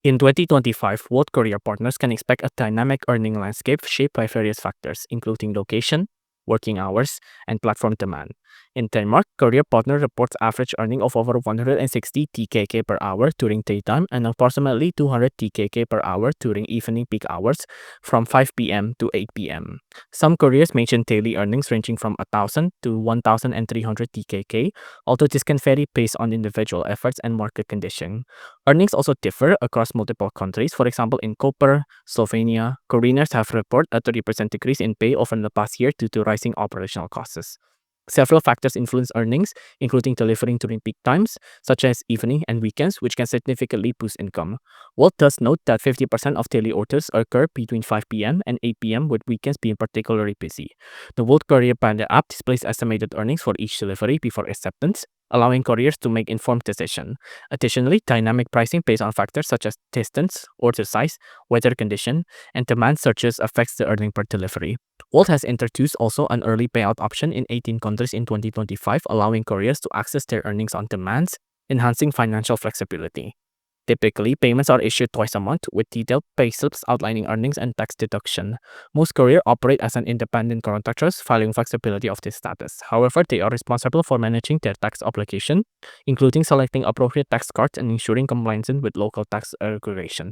In 2025, Wolt Courier partners can expect a dynamic earning landscape shaped by various factors, including location, working hours, and platform demand. In Denmark, Courier partner reports average earning of over 160 DKK per hour during daytime and approximately 200 DKK per hour during evening peak hours from 5 p.m. to 8 p.m. Some couriers mention daily earnings ranging from 1,000 to 1,300 DKK, although this can vary based on individual efforts and market condition. Earnings also differ across multiple countries. For example, in Koper, Slovenia, couriers have reported a 30% decrease in pay over the past year due to rising operational costs. Several factors influence earnings, including delivering during peak times, such as evening and weekends, which can significantly boost income. Wolt does note that 50% of daily orders occur between 5 p.m. and 8 p.m., with weekends being particularly busy. The Wolt Courier branded app displays estimated earnings for each delivery before acceptance, allowing couriers to make informed decisions. Additionally, dynamic pricing based on factors such as distance, order size, weather condition, and demand surges affects the earning per delivery. Wolt has introduced also an early payout option in 18 countries in 2025, allowing couriers to access their earnings on demand, enhancing financial flexibility. Typically, payments are issued twice a month with detailed payslips outlining earnings and tax deduction. Most couriers operate as an independent contractors, valuing flexibility of this status. However, they are responsible for managing their tax obligation, including selecting appropriate tax cards and ensuring compliance with local tax regulations.